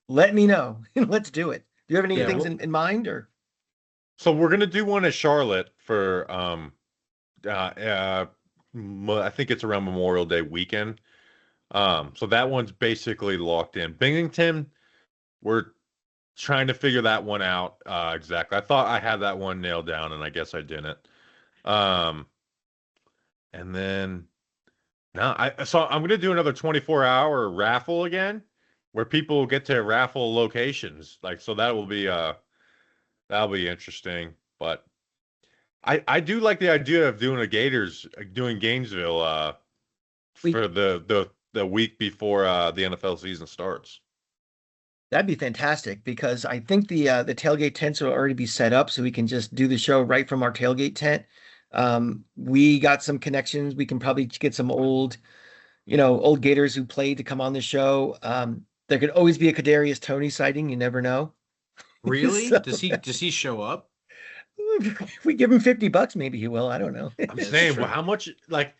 Speaker 2: let me know. Let's do it. Do you have any things in mind or?
Speaker 3: So we're going to do one at Charlotte for, I think it's around Memorial Day weekend. So that one's basically locked in. Binghamton, we're trying to figure that one out exactly. I thought I had that one nailed down, and I guess I didn't. And then I'm going to do another 24-hour raffle again, where people get to raffle locations. Like so, that'll be interesting. But I do like the idea of doing doing Gainesville for the week before the NFL season starts.
Speaker 2: That'd be fantastic because I think the tailgate tents will already be set up, so we can just do the show right from our tailgate tent. We got some connections. We can probably get some old Gators who played to come on the show. There could always be a Kadarius Toney sighting. You never know.
Speaker 1: Really? Does he show up?
Speaker 2: If we give him $50, maybe he will. I don't know.
Speaker 3: I'm saying, well, how much? Like,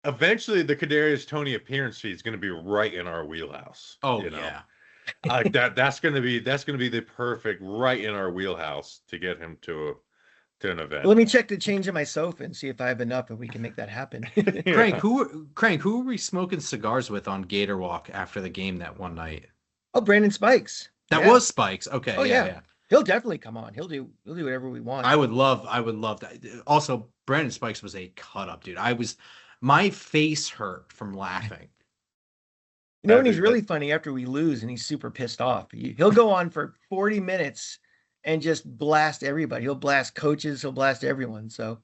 Speaker 3: eventually, the Kadarius Toney appearance fee is going to be right in our wheelhouse.
Speaker 1: Oh yeah.
Speaker 3: Like that's gonna be the perfect right in our wheelhouse to get him to an event.
Speaker 2: Let me check the change in my sofa and see if I have enough and we can make that happen.
Speaker 1: Crank, who were we smoking cigars with on Gator Walk after the game that one night?
Speaker 2: Oh, Brandon Spikes.
Speaker 1: That was Spikes. Okay.
Speaker 2: Oh yeah. He'll definitely come on. He'll do whatever we want.
Speaker 1: I would love that. Also, Brandon Spikes was a cut up, dude. My face hurt from laughing.
Speaker 2: When he's really funny after we lose and he's super pissed off. He'll go on for 40 minutes and just blast everybody. He'll blast coaches. He'll blast everyone. So,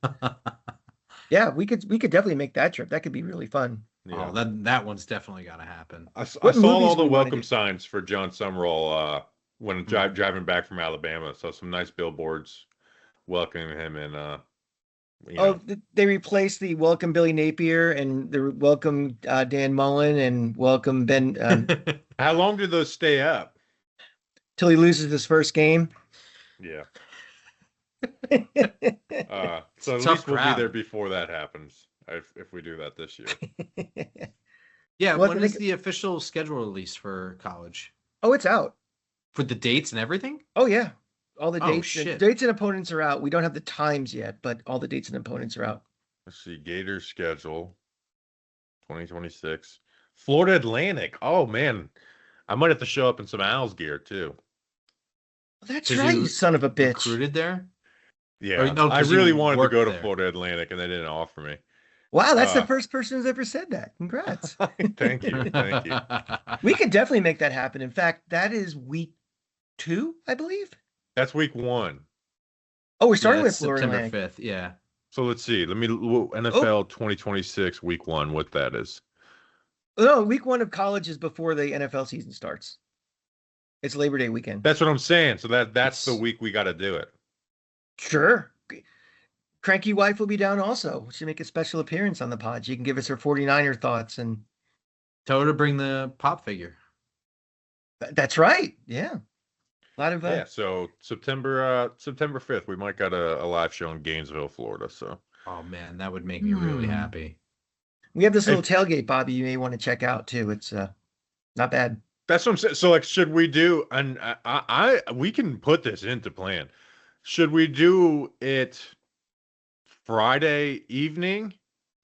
Speaker 2: yeah, we could definitely make that trip. That could be really fun.
Speaker 1: Yeah. Oh, that one's definitely got to happen.
Speaker 3: I saw all the welcome signs for John Summerall when driving back from Alabama. So some nice billboards welcoming him in.
Speaker 2: They replaced the welcome Billy Napier and the welcome Dan Mullen and welcome Ben.
Speaker 3: How long do those stay up?
Speaker 2: Till he loses his first game.
Speaker 3: Yeah. So at least we'll be there before that happens if we do that this year.
Speaker 1: Yeah. When is the official schedule release for college?
Speaker 2: Oh, it's out.
Speaker 1: For the dates and everything?
Speaker 2: Oh, yeah. All the dates,
Speaker 1: dates
Speaker 2: and opponents are out. We don't have the times yet, but all the dates and opponents are out.
Speaker 3: Let's see. Gators schedule 2026. Florida Atlantic. Oh, man. I might have to show up in some Owls gear, too.
Speaker 2: That's right, you son of a bitch.
Speaker 1: Recruited there?
Speaker 3: Yeah. I really wanted to go to Florida Atlantic, and they didn't offer me.
Speaker 2: Wow, that's the first person who's ever said that. Congrats.
Speaker 3: Thank you.
Speaker 2: We could definitely make that happen. In fact, that is week 2, I believe.
Speaker 3: That's week 1.
Speaker 2: Oh, we're starting with Florida
Speaker 1: September
Speaker 2: Atlantic.
Speaker 1: 5th. Yeah.
Speaker 3: So let's see. NFL 2026 week 1. What that is?
Speaker 2: No, week 1 of college is before the NFL season starts. It's Labor Day weekend.
Speaker 3: That's what I'm saying. So that's the week we got to do it.
Speaker 2: Sure. Cranky wife will be down also. She'll make a special appearance on the pod. She can give us her 49er thoughts and
Speaker 1: tell her to bring the pop figure.
Speaker 2: That's right. Yeah. A lot of
Speaker 3: so September 5th, we might got a live show in Gainesville, Florida. So
Speaker 1: oh man, that would make me really happy.
Speaker 2: We have this little tailgate, Bobby, you may want to check out too. It's not bad.
Speaker 3: That's what I'm saying. So like, should we do and we can put this into plan. Should we do it Friday evening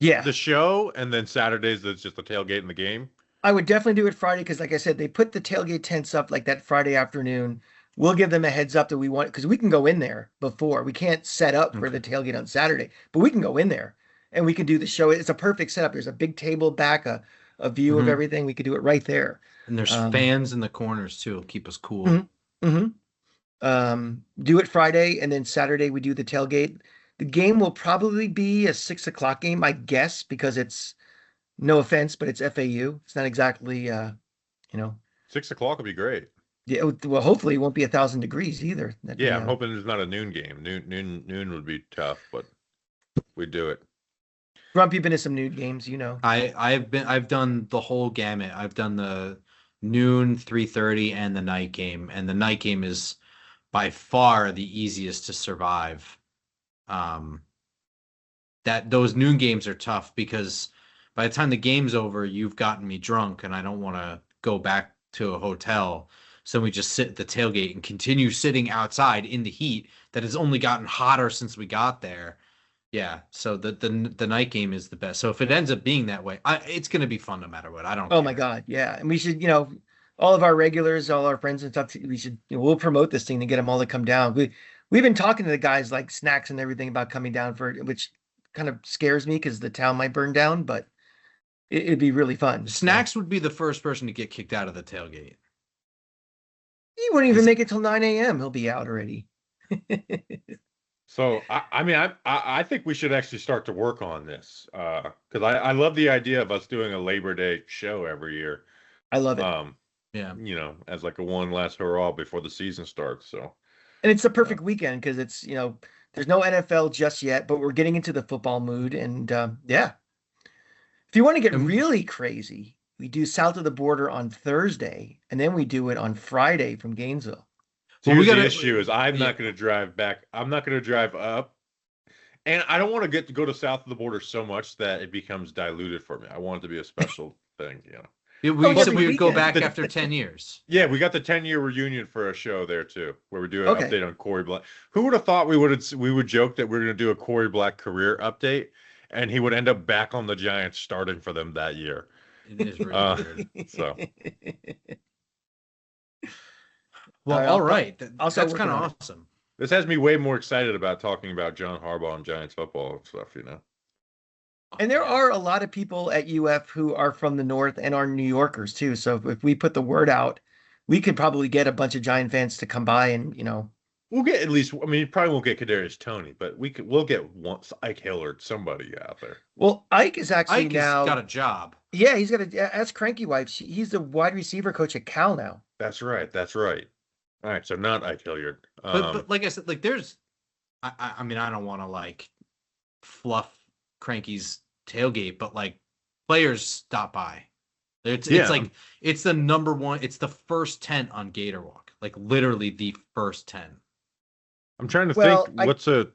Speaker 2: Yeah.
Speaker 3: the show, and then Saturdays it's just the tailgate and the game.
Speaker 2: I would definitely do it Friday because, like I said, they put the tailgate tents up like that Friday afternoon. We'll give them a heads up that we want because we can go in there before. We can't set up for the tailgate on Saturday, but we can go in there and we can do the show. It's a perfect setup. There's a big table back, a view of everything. We could do it right there.
Speaker 1: And there's fans in the corners too. It'll keep us cool.
Speaker 2: Do it Friday, and then Saturday we do the tailgate. The game will probably be a 6 o'clock game, I guess, because it's no offense, but it's FAU. It's not exactly
Speaker 3: 6 o'clock would be great.
Speaker 2: Yeah, well, hopefully it won't be 1,000 degrees either.
Speaker 3: I'm hoping it's not a noon game. Noon would be tough, but we'd do it.
Speaker 2: Grump, you've been to some noon games,
Speaker 1: I've done the whole gamut. I've done the noon, 3:30, and the night game. And the night game is by far the easiest to survive. That those noon games are tough because by the time the game's over, you've gotten me drunk and I don't want to go back to a hotel. So we just sit at the tailgate and continue sitting outside in the heat that has only gotten hotter since we got there. Yeah, so the night game is the best. So if it ends up being that way, it's going to be fun no matter what. I don't care.
Speaker 2: My God, yeah. And we should, all of our regulars, all our friends and stuff, we should, we'll promote this thing to get them all to come down. We've been talking to the guys like Snacks and everything about coming down for it, which kind of scares me because the town might burn down, but it'd be really fun.
Speaker 1: Snacks would be the first person to get kicked out of the tailgate.
Speaker 2: He wouldn't even make it till 9 a.m. He'll be out already.
Speaker 3: So, I think we should actually start to work on this because I love the idea of us doing a Labor Day show every year.
Speaker 2: I love it.
Speaker 1: Yeah.
Speaker 3: As like a one last hurrah before the season starts. So,
Speaker 2: and it's the perfect weekend because it's, there's no NFL just yet, but we're getting into the football mood. And if you want to get really crazy, we do south of the border on Thursday, and then we do it on Friday from Gainesville.
Speaker 3: So the issue is I'm not going to drive back. I'm not going to drive up. And I don't want to go to south of the border so much that it becomes diluted for me. I want it to be a special thing,
Speaker 1: We said we would go back after 10 years.
Speaker 3: Yeah, we got the 10-year reunion for a show there too, where we do an update on Corey Black. Who would have thought we would joke that we're going to do a Corey Black career update, and he would end up back on the Giants starting for them that year.
Speaker 1: It is really weird.
Speaker 3: So,
Speaker 1: well, all right. That's kind of awesome.
Speaker 3: This has me way more excited about talking about John Harbaugh and Giants football and stuff,
Speaker 2: And there are a lot of people at UF who are from the North and are New Yorkers too. So if we put the word out, we could probably get a bunch of Giant fans to come by and,
Speaker 3: We'll get at least, you probably won't get Kadarius Toney, but we'll get Ike Hillard, somebody out there.
Speaker 2: Well, Ike is actually
Speaker 1: Ike
Speaker 2: now
Speaker 1: got a job.
Speaker 2: Yeah, he's got ask Cranky wife. He's the wide receiver coach at Cal now.
Speaker 3: That's right. All right, so not Ike Hilliard.
Speaker 1: But like I said, there's, I mean, I don't want to fluff Cranky's tailgate, but players stop by. It's it's the number one. It's the first tent on Gator Walk, literally the first tent.
Speaker 3: I'm trying to think what's the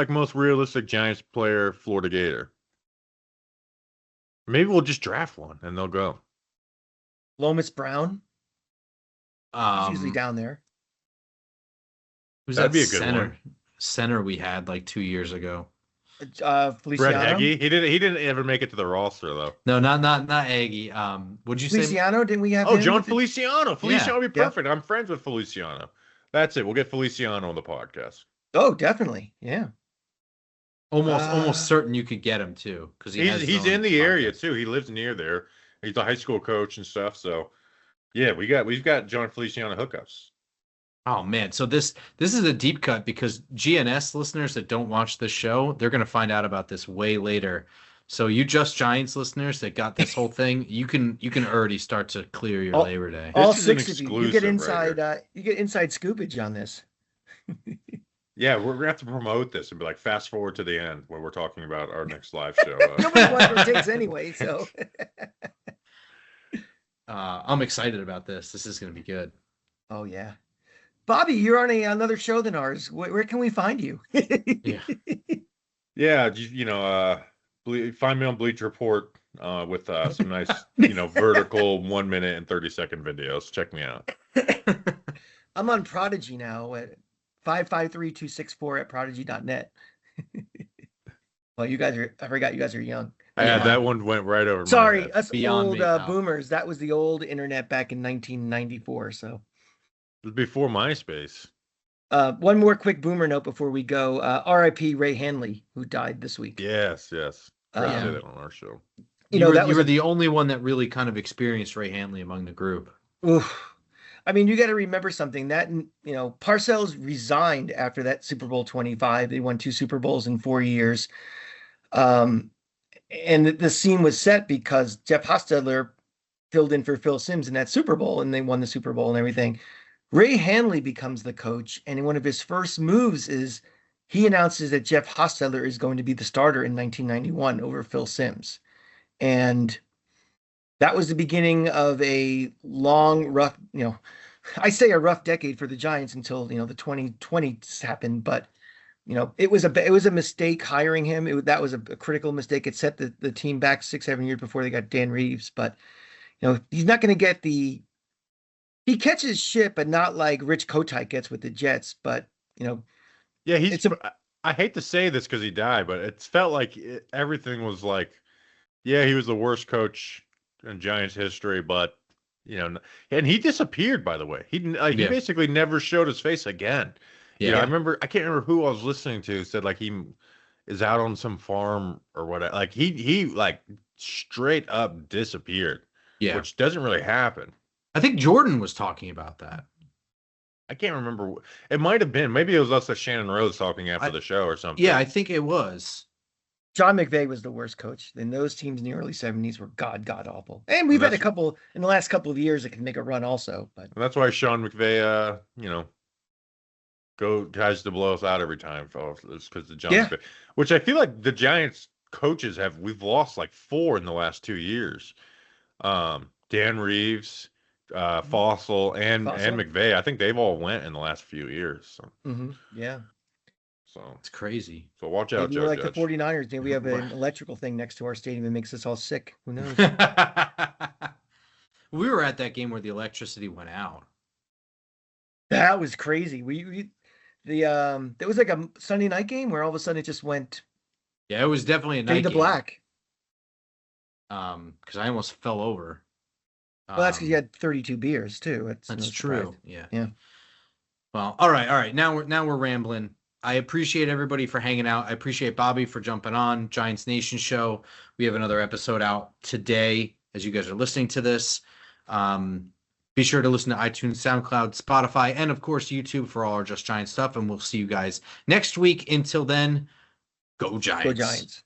Speaker 3: most realistic Giants player Florida Gator. Maybe we'll just draft one and they'll go.
Speaker 2: Lomas Brown. He's usually down there.
Speaker 1: Who's that? That'd be a good center we had 2 years ago.
Speaker 2: Feliciano.
Speaker 3: Brett Heggie. He didn't ever make it to the roster though.
Speaker 1: No, not Aggie. Would you
Speaker 2: Feliciano, say Feliciano? Didn't we have?
Speaker 3: Oh, John Feliciano. Feliciano would be perfect. I'm friends with Feliciano. That's it. We'll get Feliciano on the podcast.
Speaker 2: Oh, definitely. Yeah.
Speaker 1: Almost certain you could get him too because
Speaker 3: he's in the area too. He lives near there. He's a high school coach and stuff. So yeah, we've got John Feliciano hookups.
Speaker 1: Oh man, so this is a deep cut because GNS listeners that don't watch the show, they're gonna find out about this way later. So you Just Giants listeners that got this whole thing, you can already start to clear your Labor Day.
Speaker 2: All six of you get inside you get inside scoopage on this.
Speaker 3: Yeah, we're gonna have to promote this and be fast forward to the end where we're talking about our next live show.
Speaker 2: Nobody wants what it takes anyway, so
Speaker 3: I'm excited about this. This is gonna be good.
Speaker 2: Oh yeah. Bobby, you're on another show than ours. Where can we find you?
Speaker 3: Yeah, find me on Bleacher Report with some nice, vertical 1 minute and 30-second videos. Check me out.
Speaker 2: I'm on Prodigy now at 553-264 at prodigy.net. Well, I forgot you guys are young.
Speaker 3: Yeah,
Speaker 1: Yeah.
Speaker 3: that one went right over my
Speaker 2: Sorry,
Speaker 3: head.
Speaker 2: us
Speaker 1: Beyond
Speaker 2: old
Speaker 1: me, pal.
Speaker 2: boomers. That was the old internet back in 1994. So,
Speaker 3: It was before MySpace.
Speaker 2: one more quick boomer note before we go. R.I.P. Ray Hanley, who died this week.
Speaker 3: Yes. Try to say
Speaker 2: Um,
Speaker 3: that on our show.
Speaker 2: that
Speaker 1: You
Speaker 2: was
Speaker 1: were the only one that really kind of experienced Ray Handley among the group.
Speaker 2: oof. I mean, you got to remember something that, Parcells resigned after that Super Bowl 25. They won 2 Super Bowls in 4 years. Um, and the scene was set because Jeff Hostetler filled in for Phil Simms in that Super Bowl and they won the Super Bowl and everything. Ray Hanley becomes the coach, and one of his first moves is he announces that Jeff Hostetler is going to be the starter in 1991 over Phil Simms. And that was the beginning of a long, rough, I say a rough decade for the Giants until, the 2020s happened. But, it was a mistake hiring him. That was a critical mistake. It set the team back 6, 7 years before they got Dan Reeves. But, he's not going to get he catches shit, but not like Rich Kotite gets with the Jets. But,
Speaker 3: Yeah,
Speaker 2: it's a,
Speaker 3: I hate to say this because he died, but it felt like everything was like, yeah, he was the worst coach in Giants history, but and he disappeared. By the way, he
Speaker 1: Yeah.
Speaker 3: basically never showed his face again.
Speaker 1: Yeah.
Speaker 3: I can't remember who I was listening to said like he is out on some farm or whatever. Like he like straight up disappeared.
Speaker 1: Yeah.
Speaker 3: Which doesn't really happen.
Speaker 1: I think Jordan was talking about that.
Speaker 3: I can't remember. It might have been. Maybe it was us at Shannon Rhodes talking after the show or something.
Speaker 1: Yeah, I think it was.
Speaker 2: John McVay was the worst coach. And those teams in the early 70s were god awful. And we've had a couple in the last couple of years that can make a run also. But
Speaker 3: that's why Sean McVay, tries to blow us out every time. It's because the Giants, which I feel like the Giants coaches we've lost like 4 in the last 2 years. Dan Reeves, Fossil, and McVay. I think they've all went in the last few years. So.
Speaker 2: Yeah.
Speaker 3: So
Speaker 1: it's crazy.
Speaker 3: So watch out,
Speaker 2: maybe
Speaker 3: Joe
Speaker 2: we're like
Speaker 3: Judge.
Speaker 2: the 49ers. Maybe we have an electrical thing next to our stadium that makes us all sick. Who knows?
Speaker 1: We were at that game where the electricity went out.
Speaker 2: That was crazy. There was like a Sunday night game where all of a sudden it just went.
Speaker 1: Yeah, it was definitely a night
Speaker 2: game. Black.
Speaker 1: Because I almost fell over.
Speaker 2: Well, that's because you had 32 beers too.
Speaker 1: That's true.
Speaker 2: Yeah.
Speaker 1: Well, all right. Now we're rambling. I appreciate everybody for hanging out. I appreciate Bobby for jumping on Giants Nation show. We have another episode out today as you guys are listening to this. Be sure to listen to iTunes, SoundCloud, Spotify, and of course YouTube for all our Just Giants stuff. And we'll see you guys next week. Until then, go Giants.
Speaker 2: Go Giants.